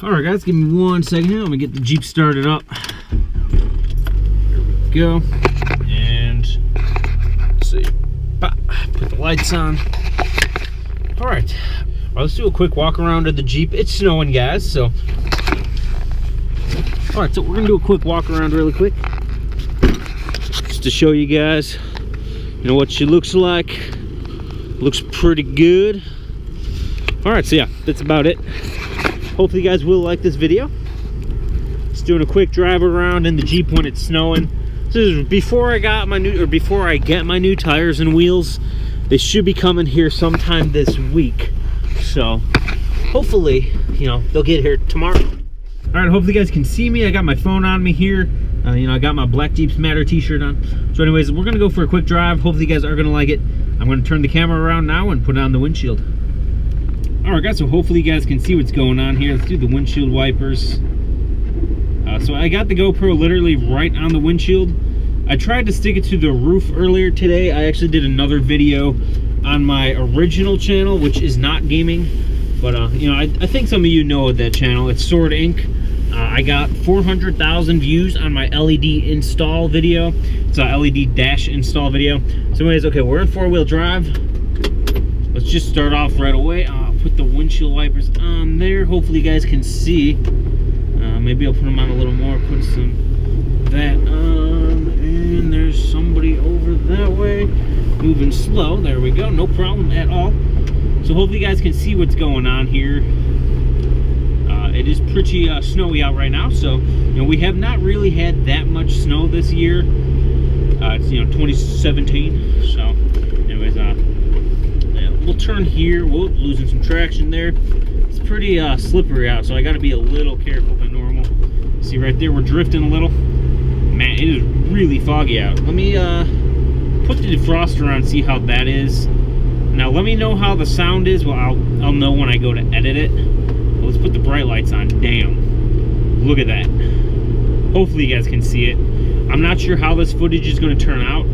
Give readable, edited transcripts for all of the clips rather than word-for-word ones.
Alright guys, give me 1 second here. Let me get the Jeep started up. There we go. And let's see. Put the lights on. Alright. Well, let's do a quick walk around of the Jeep. It's snowing, guys, so. Alright, so we're gonna do a quick walk around really quick. Just to show you guys, you know, what she looks like. Looks pretty good. Alright, so yeah, that's about it. Hopefully you guys will like this video. Just doing a quick drive around in the Jeep when it's snowing. This is before I get my new tires and wheels. They should be coming here sometime this week. So hopefully, you know, they'll get here tomorrow. All right, hopefully you guys can see me. I got my phone on me here. You know, I got my Black Jeeps Matter t-shirt on. So anyways, we're gonna go for a quick drive. Hopefully you guys are gonna like it. I'm gonna turn the camera around now and put it on the windshield. All right guys, so hopefully you guys can see what's going on here. Let's do the windshield wipers. So I got the GoPro literally right on the windshield. I tried to stick it to the roof earlier today. I actually did another video on my original channel, which is not gaming. But you know, I think some of you know that channel. It's Sword Inc. I got 400,000 views on my LED install video. It's a LED dash install video. So anyways, okay, we're in 4-wheel drive. Let's just start off right away. Put the windshield wipers on there. Hopefully you guys can see. Maybe I'll put them on a little more. Put some that on. And there's somebody over that way. Moving slow. There we go. No problem at all. So hopefully you guys can see what's going on here. It is pretty snowy out right now. So, you know, we have not really had that much snow this year. It's, you know, 2017. So, anyways, we'll turn here. We're losing some traction there. It's pretty slippery out, so I got to be a little careful than normal. See right there, we're drifting a little. Man, it is really foggy out. Let me put the defroster on, see how that is. Now let me know how the sound is. Well, I'll know when I go to edit it. Well, let's put the bright lights on. Damn, look at that. Hopefully you guys can see it. I'm not sure how this footage is going to turn out.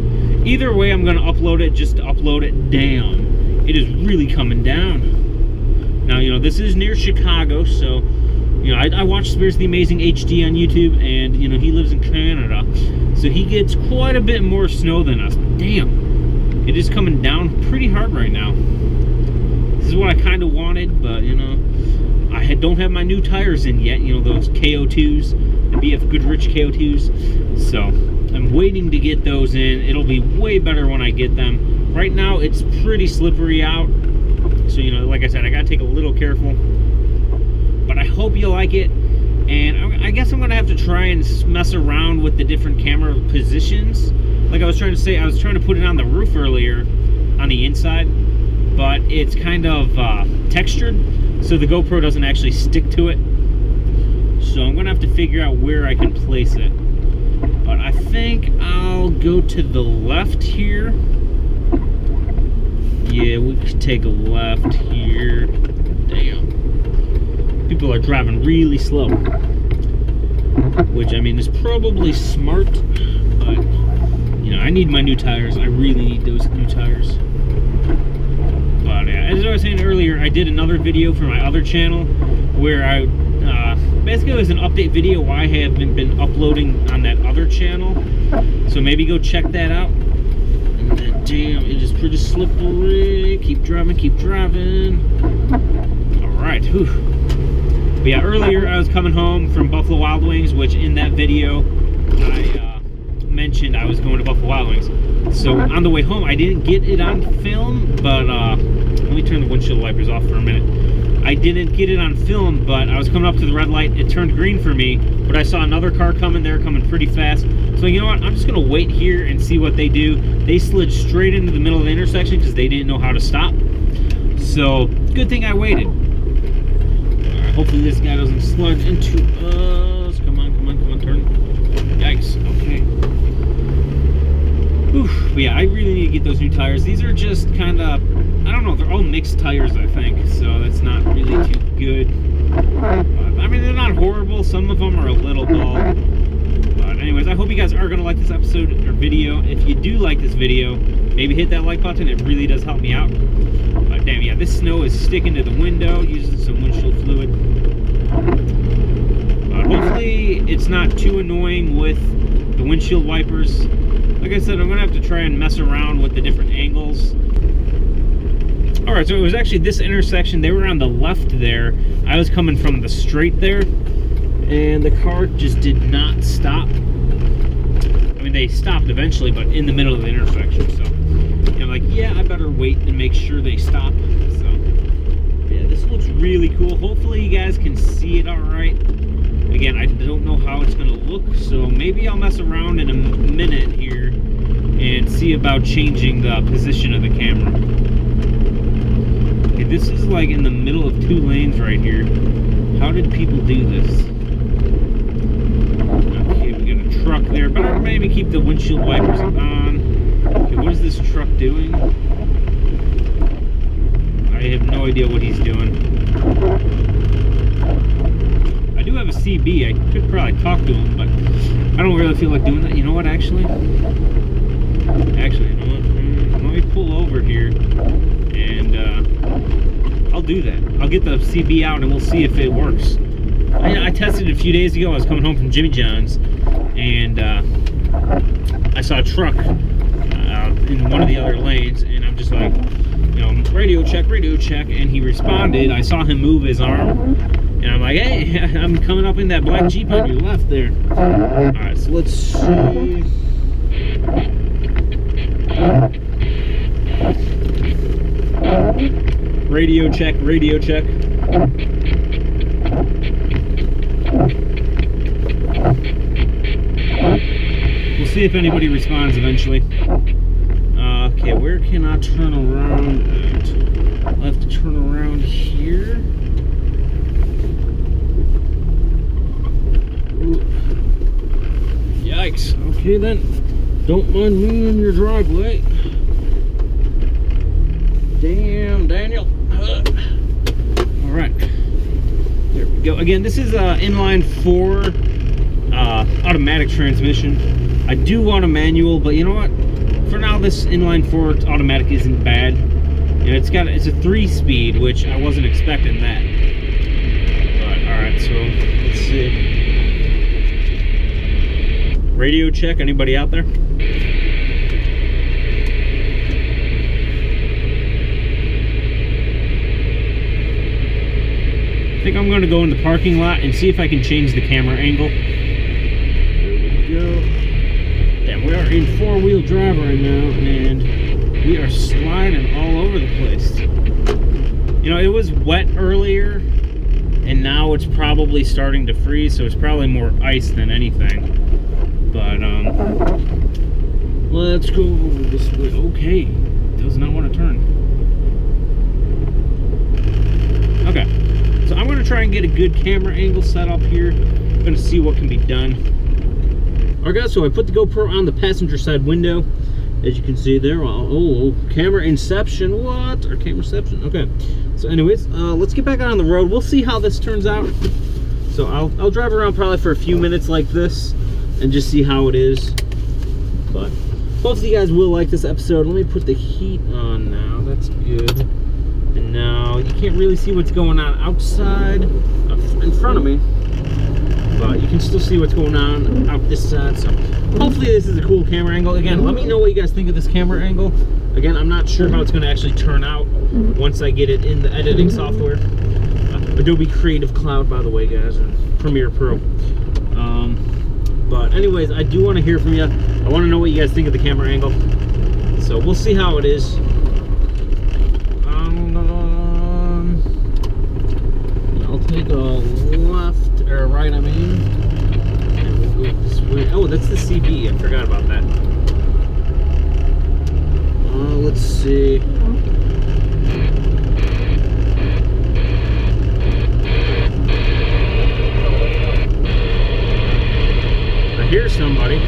Either way, I'm going to upload it just to upload it. Damn, it is really coming down. Now, you know, this is near Chicago, so, you know, I watch Spirits the Amazing HD on YouTube, and, you know, he lives in Canada, so he gets quite a bit more snow than us. Damn, it is coming down pretty hard right now. This is what I kind of wanted, but, you know, I don't have my new tires in yet, you know, those KO2s, the BFGoodrich KO2s, so I'm waiting to get those in. It'll be way better when I get them. Right now, it's pretty slippery out. So, you know, like I said, I gotta take a little careful. But I hope you like it. And I guess I'm gonna have to try and mess around with the different camera positions. Like I was trying to say, I was trying to put it on the roof earlier, on the inside. But it's kind of textured, so the GoPro doesn't actually stick to it. So I'm gonna have to figure out where I can place it. But I think I'll go to the left here. Yeah, we could take a left here. Damn. People are driving really slow. Which, I mean, is probably smart. But, you know, I need my new tires. I really need those new tires. But, yeah, as I was saying earlier, I did another video for my other channel where I, basically it was an update video why I haven't been uploading on that other channel. So maybe go check that out. And then, damn, it is pretty slippery. Keep driving, keep driving. Alright, whew. But yeah, earlier I was coming home from Buffalo Wild Wings, which in that video I mentioned I was going to Buffalo Wild Wings. So on the way home, I didn't get it on film, but let me turn the windshield wipers off for a minute. I didn't get it on film, but I was coming up to the red light. It turned green for me, but I saw another car coming. They're coming pretty fast. So you know what? I'm just going to wait here and see what they do. They slid straight into the middle of the intersection because they didn't know how to stop. So good thing I waited. Right, hopefully this guy doesn't slide into us. Come on, come on, come on, turn. Yikes. Okay. Whew. But yeah, I really need to get those new tires. These are just kind of, I don't know, they're all mixed tires, I think, so that's not really too good. I mean, they're not horrible. Some of them are a little dull. But anyways, I hope you guys are going to like this episode or video. If you do like this video, maybe hit that like button. It really does help me out. But damn, yeah, this snow is sticking to the window. Using some windshield fluid. not too annoying with the windshield wipers. Like I said, I'm gonna have to try and mess around with the different angles. All right, so it was actually this intersection. They were on the left there. I was coming from the straight there, and the car just did not stop. I mean, they stopped eventually, but in the middle of the intersection. So I'm like, yeah, I better wait and make sure they stop. So yeah, this looks really cool. Hopefully you guys can see it all right. Again, I don't know how it's gonna look, so maybe I'll mess around in a minute here and see about changing the position of the camera. Okay, this is like in the middle of two lanes right here. How did people do this? Okay, we got a truck there, but I'll maybe keep the windshield wipers on. Okay, what is this truck doing? I have no idea what he's doing. I do have a CB. I could probably talk to him, but I don't really feel like doing that. You know what, actually? Actually, you know what? Let me pull over here, and I'll do that. I'll get the CB out, and we'll see if it works. I tested it a few days ago. I was coming home from Jimmy John's, and I saw a truck in one of the other lanes, and I'm just like, you know, radio check, and he responded. I saw him move his arm, and I'm like, hey, I'm coming up in that black Jeep on your left there. All right, so let's see. Radio check, radio check. We'll see if anybody responds eventually. Okay, where can I turn around at? I'll have to turn around here. Ooh. Yikes. Okay then. Don't mind me in your driveway. Damn, Daniel. Alright. There we go. Again, this is inline 4 automatic transmission. I do want a manual, but you know what? For now, this inline 4 automatic isn't bad. You know, it's a 3-speed, which I wasn't expecting that. But alright, so let's see. Radio check, anybody out there? I think I'm going to go in the parking lot and see if I can change the camera angle. There we go. Damn, we are in 4-wheel drive right now, and we are sliding all over the place. You know, it was wet earlier, and now it's probably starting to freeze, so it's probably more ice than anything. But, let's go this way. Okay, does not want to turn. Okay. So I'm going to try and get a good camera angle set up here. I'm going to see what can be done. Alright guys, so I put the GoPro on the passenger side window. As you can see there. Oh, camera inception. What? Or camera inception. Okay. So anyways, let's get back out on the road. We'll see how this turns out. So I'll drive around probably for a few minutes like this and just see how it is. But hopefully you guys will like this episode. Let me put the heat on now. That's good. And now you can't really see what's going on outside in front of me, but you can still see what's going on out this side. So hopefully this is a cool camera angle. Again, let me know what you guys think of this camera angle. Again, I'm not sure how it's going to actually turn out once I get it in the editing software. Adobe Creative Cloud, by the way, guys, and Premiere Pro. But anyways, I do want to hear from you. I want to know what you guys think of the camera angle. So we'll see how it is. I'll take a left or right, I mean, and we'll go this way. Oh, that's the CB. I forgot about that. Let's see. I hear somebody.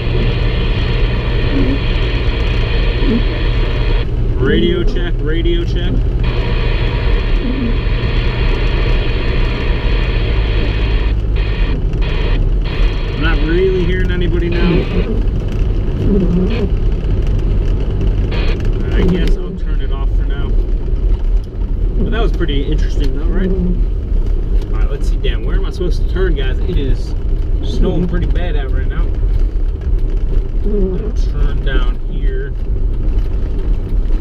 Radio check, radio check. I'm not really hearing anybody now. I guess I'll turn it off for now. But that was pretty interesting though, right? Alright, let's see. Damn, where am I supposed to turn, guys? It is snowing pretty bad out right now. Turn down here.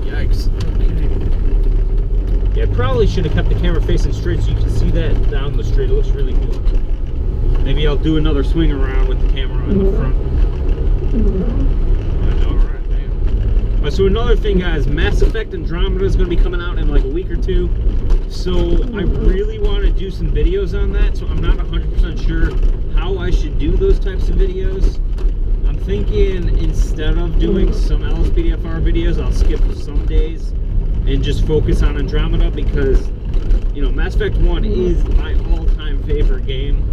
Yikes. Okay. Yeah, I probably should have kept the camera facing straight so you can see that down the street. It looks really cool. Maybe I'll do another swing around with the camera in the front. Alright, man. So another thing, guys, Mass Effect Andromeda is going to be coming out in like a week or two. So I really want to do some videos on that, so I'm not 100% sure how I should do those types of videos. I'm thinking instead of doing some LSPDFR videos, I'll skip some days and just focus on Andromeda because, you know, Mass Effect 1 is my all-time favorite game.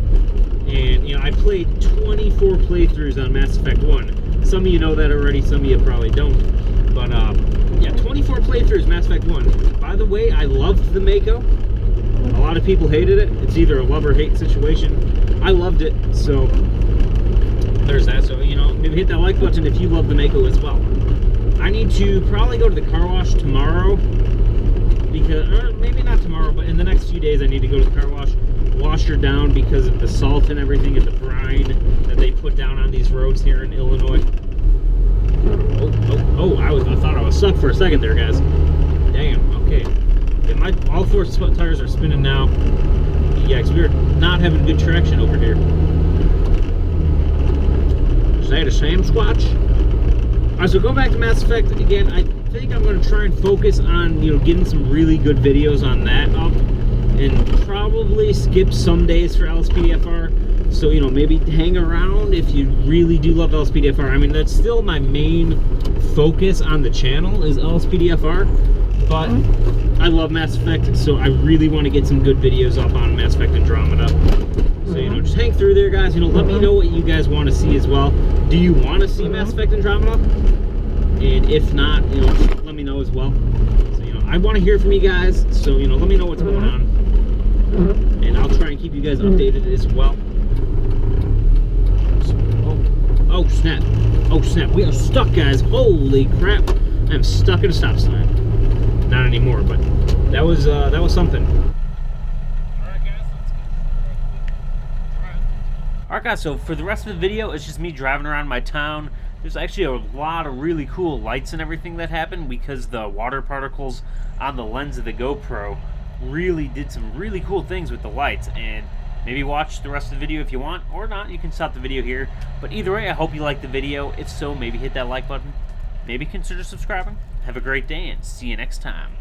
And, you know, I played 24 playthroughs on Mass Effect 1. Some of you know that already, some of you probably don't. But, yeah, 24 playthroughs, Mass Effect 1. By the way, I loved the Mako. A lot of people hated it. It's either a love or hate situation. I loved it, so there's that. So, you know, maybe hit that like button if you love the Mako as well. I need to probably go to the car wash tomorrow. Because, or maybe not tomorrow, but in the next few days I need to go to the car wash. Wash her down because of the salt and everything and the brine that they put down on these roads here in Illinois. I thought I was stuck for a second there, guys. Damn, okay. Yeah, all four tires are spinning now. Yeah, because we're not having good traction over here. Is that a Sam Squatch? Alright, so going back to Mass Effect again, I think I'm going to try and focus on, you know, getting some really good videos on that up. And probably skip some days for LSPDFR. So, you know, maybe hang around if you really do love LSPDFR. I mean, that's still my main focus on the channel is LSPDFR. But I love Mass Effect, so I really want to get some good videos up on Mass Effect Andromeda. So, you know, just hang through there, guys. You know, let me know what you guys want to see as well. Do you want to see Mass Effect Andromeda? And if not, you know, let me know as well. So, you know, I want to hear from you guys. So, you know, let me know what's going on. And I'll try and keep you guys updated as well. So, oh snap. Oh snap. We are stuck, guys. Holy crap. I'm stuck at a stop sign. Not anymore, but that was something. Alright guys, let's get Alright guys, so for the rest of the video, it's just me driving around my town. There's actually a lot of really cool lights and everything that happened because the water particles on the lens of the GoPro really did some really cool things with the lights. And maybe watch the rest of the video if you want, or not, you can stop the video here. But either way, I hope you liked the video. If so, maybe hit that like button, maybe consider subscribing. Have a great day and see you next time.